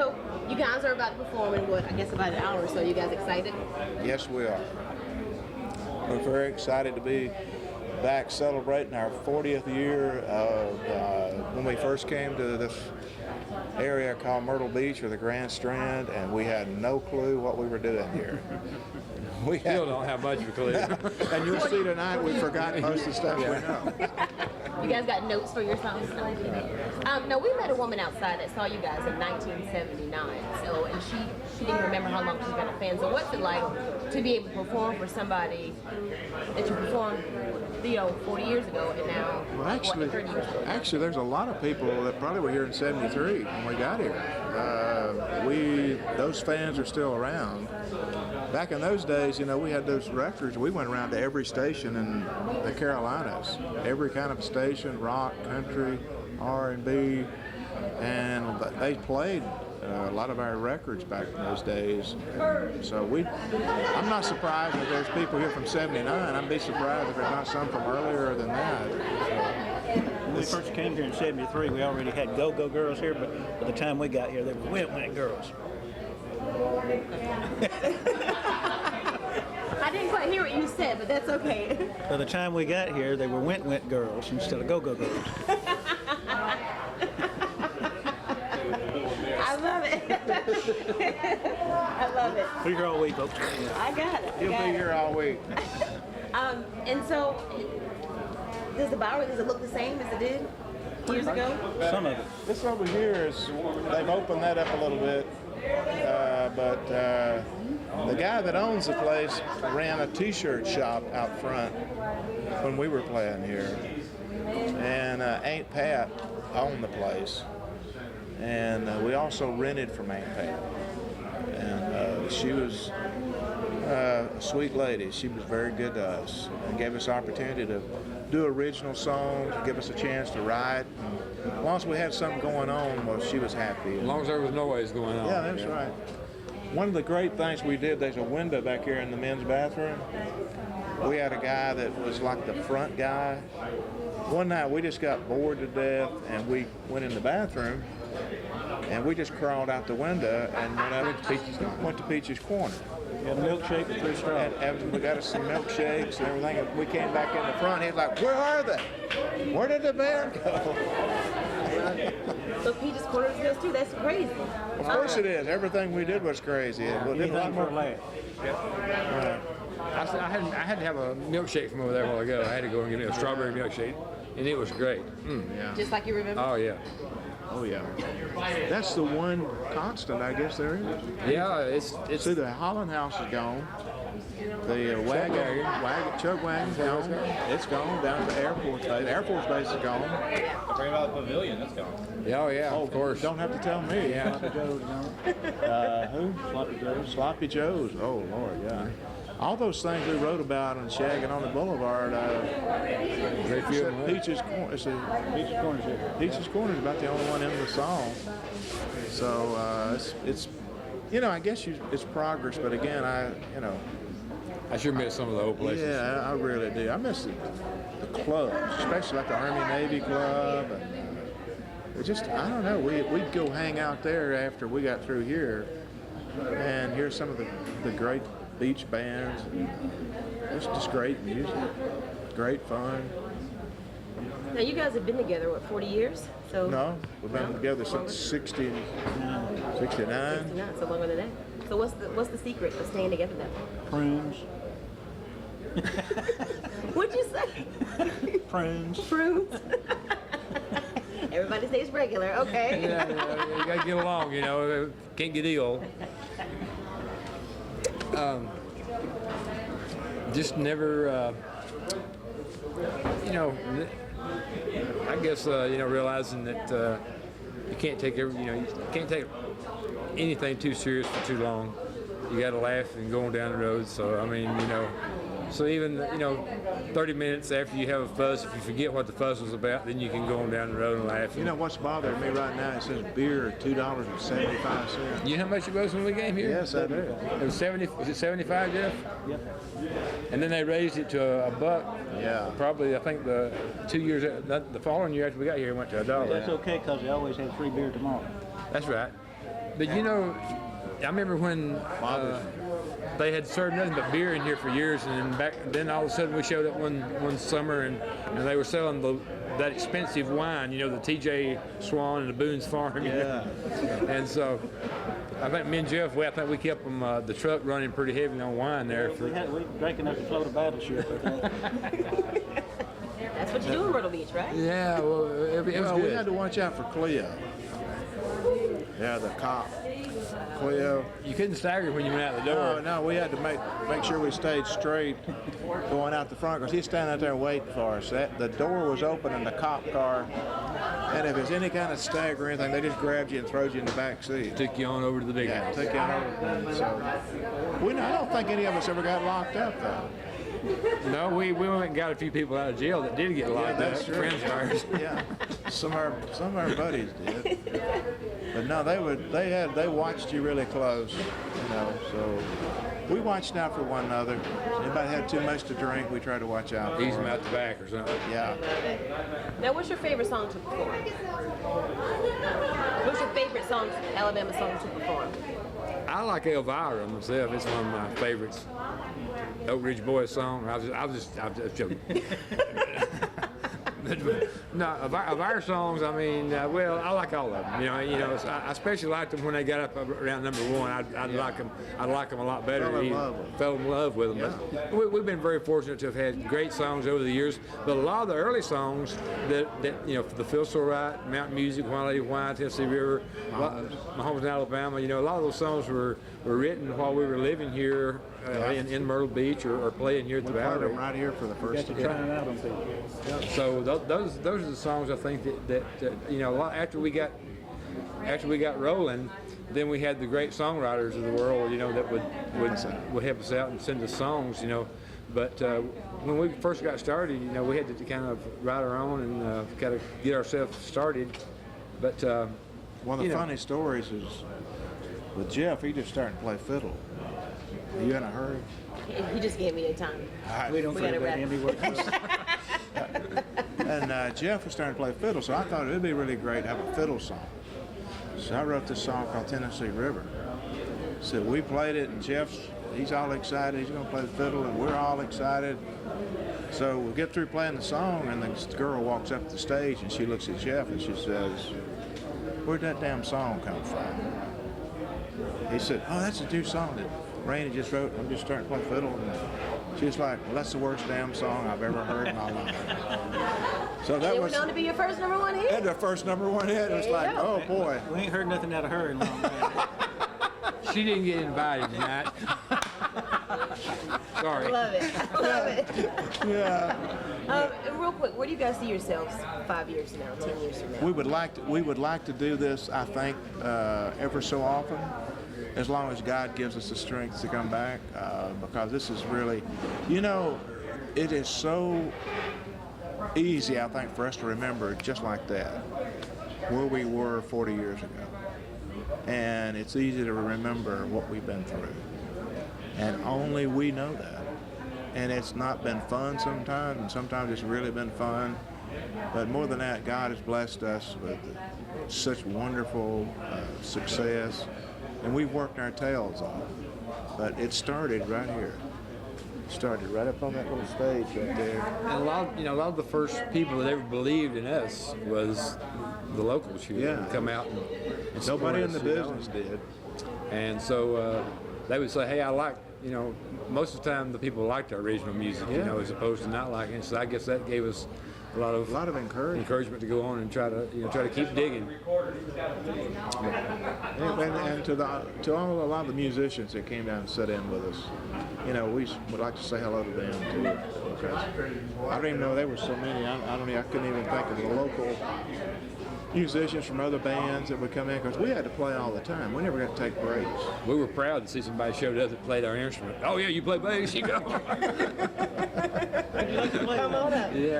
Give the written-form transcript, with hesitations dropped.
So you guys are about to perform in what, I guess about an hour or so. You guys excited? Yes, we are. We're very excited to be back celebrating our 40th year of when we first came to this area called Myrtle Beach or the Grand Strand, and we had no clue what we were doing here. We still don't have much of a clue. And you'll see tonight we forgot most of the stuff we know. You guys got notes for your songs? No, we met a woman outside that saw you guys in 1979. So, and she didn't remember how long she's been a fan. So what's it like to be able to perform for somebody that you performed, 40 years ago and now, Well, actually, 30 years ago? Actually, there's a lot of people that probably were here in '73 when we got here. Those fans are still around. Back in those days, we had those records. We went around to every station in the Carolinas, every kind of station, rock, country, R&B, and they played a lot of our records back in those days. So I'm not surprised that there's people here from '79. I'd be surprised if there's not some from earlier than that. When we first came here in '73, we already had go-go girls here, but by the time we got here, they were went girls. I didn't quite hear what you said, but that's okay. By the time we got here, they were went girls instead of go-go girls. I love it. I love it. We're here all week, folks. I got it. You'll be here all week. And so, does it look the same as it did years ago? Some of it. This over here is, they've opened that up a little bit, but the guy that owns the place ran a t-shirt shop out front when we were playing here, and Aunt Pat owned the place, and we also rented from Aunt Pat, and she was a sweet lady. She was very good to us and gave us opportunity to do original songs, give us a chance to write. And as long as we had something going on, well, she was happy. As long as there was noise going on. Yeah, that's right. One of the great things we did, there's a window back here in the men's bathroom. We had a guy that was like the front guy. One night we just got bored to death and we went in the bathroom and we just crawled out the window and went to Peach's Corner. We had a milkshake with 3 straws. And we got us some milkshakes and everything. And we came back in the front. He's like, "Where are they? Where did the band go?" So Peach's Corner is this too? That's crazy. Of course it is. Everything we did was crazy. We did a lot more. I had to have a milkshake from over there a while ago. I had to go and get me a strawberry milkshake, and it was great. Yeah. Just like you remember? Oh yeah. Oh yeah. That's the one constant, I guess there is. Yeah, it's See, the Holland House is gone. The Chug Wagon's gone. It's gone down to the Air Force Base. The Air Force Base is gone. Forget about the pavilion, that's gone. Oh yeah, of course. Don't have to tell me. Yeah. Sloppy Joe's gone. Who? Sloppy Joe's. Sloppy Joe's. Oh Lord, yeah. All those things we wrote about on Shagging on the Boulevard. Great few of them. Peach's Corner. Peach's Corner's here. Peach's Corner is about the only one in the song. So it's I guess it's progress, but again, I sure miss some of the old places. Yeah, I really do. I miss the clubs, especially like the Army Navy Club. And it just, I don't know, we'd go hang out there after we got through here and hear some of the great beach bands. It's just great music, great fun. Now you guys have been together, what, 40 years? So No, we've been together since 69. 69, so longer than that. So what's the secret of staying together then? Prunes. What'd you say? Prunes. Prunes. Everybody stays regular, okay. Yeah, you gotta get along, can't get ill. Just never, I guess, realizing that you can't take you can't take anything too serious for too long. You got to laugh and go on down the road. So I mean, so even 30 minutes after you have a fuss, if you forget what the fuss was about, then you can go on down the road and laugh. You know what's bothering me right now? It says beer $2.75. You know how much it was when we came here? Yes, I do. It was 70. Was it 75, Jeff? Yep. And then they raised it to a buck. Yeah. Probably, I think the 2 years, the following year after we got here, it went to $1. That's okay, because they always have free beer tomorrow. That's right. But you know, I remember when they had served nothing but beer in here for years, and then all of a sudden we showed up one summer and they were selling that expensive wine, you know, the TJ Swan and the Boone's Farm. Yeah. And so I think me and Jeff, I think we kept them the truck running pretty heavy on wine there. We drank enough to float a battleship. That's what you do in Myrtle Beach, right? Yeah, well, it was Well, good. we had to watch out for Cleo. Yeah, the cop. Cleo. You couldn't stagger when you went out the door. No, we had to make sure we stayed straight going out the front because he's standing out there waiting for us. The door was open in the cop car, and if there's any kind of stagger or anything, they just grabbed you and throw you in the back seat. Took you on over to the big Yeah, house. take you on over. So, I don't think any of us ever got locked up though. No, we went and got a few people out of jail that did get locked that's up. true. Friends of ours. Yeah, some of our buddies did. But no, they watched you really close, you know. So we watched out for one another. If anybody had too much to drink, we tried to watch out for Ease them them. out the back or something. Yeah. Now, what's your favorite song to perform? What's your favorite song, Alabama song to perform? I like Elvira myself. It's one of my favorites. Oak Ridge Boys song. I was just joking. No, of our songs, I mean, well, I like all of them. You know, I especially liked them when they got up around number one. I'd like them a lot better. Fell in love with them. Yeah. But we've been very fortunate to have had great songs over the years. But a lot of the early songs that you know, the Feel So Right, Mountain Music, Wine Lady Wine, Tennessee River, Mahomes in Alabama. You know, a lot of those songs were written while we were living here in Myrtle Beach or playing here at the We played Valley. them right here for the first Got you time. trying out on people. So those are the songs I think that you know, after we got rolling, then we had the great songwriters of the world, you know, that would help us out and send us songs, you know. But when we first got started, you know, we had to kind of write our own and kind of get ourselves started. But One of you the know. funny stories is with Jeff. He just started to play fiddle. Are you in a hurry? He just gave me a time. We don't We feel gotta that wrap. him. He works for us. And Jeff was starting to play fiddle, so I thought it would be really great to have a fiddle song. So I wrote this song called Tennessee River. So we played it, and he's all excited. He's going to play the fiddle, and we're all excited. So we get through playing the song, and this girl walks up the stage, and she looks at Jeff, and she says, "Where'd that damn song come from?" He said, "Oh, that's a new song that Rainey just wrote. I'm just starting to play fiddle." And she's like, "Well, that's the worst damn song I've ever heard in my life." So that It was went on to be your first number one hit. the first number one hit. It was There you like, go. oh boy. We ain't heard nothing out of her in a long time. she didn't get invited tonight. Sorry. Love it. I love it. Yeah. And real quick, where do you guys see yourselves 5 years from now, 10 years from now? We would like to do this, I think, ever so often, as long as God gives us the strength to come back, because this is really, you know, it is so easy, I think, for us to remember just like that, where we were 40 years ago. And it's easy to remember what we've been through. And only we know that. And it's not been fun sometimes, and sometimes it's really been fun. But more than that, God has blessed us with such wonderful success, and we've worked our tails off. But it started right here. It started right up on that little stage right there. And a lot of the first people that ever believed in us was the locals here. Yeah. Would come out and support Nobody in us, the you know. business did. And so they would say, "Hey, I like," you know, most of the time the people liked our original music, you Yeah. know, as opposed to not liking it. So I guess that gave us a lot of encouragement. to go on and try to keep digging. And to a lot of the musicians that came down and sat in with us, you know, we would like to say hello to them too. Because I don't even know there were so many. I couldn't even think of the local musicians from other bands that would come in, because we had to play all the time. We never got to take breaks. We were proud to see somebody showed up that played our instrument. Oh yeah, you play bass? You go. Come on up. Yeah.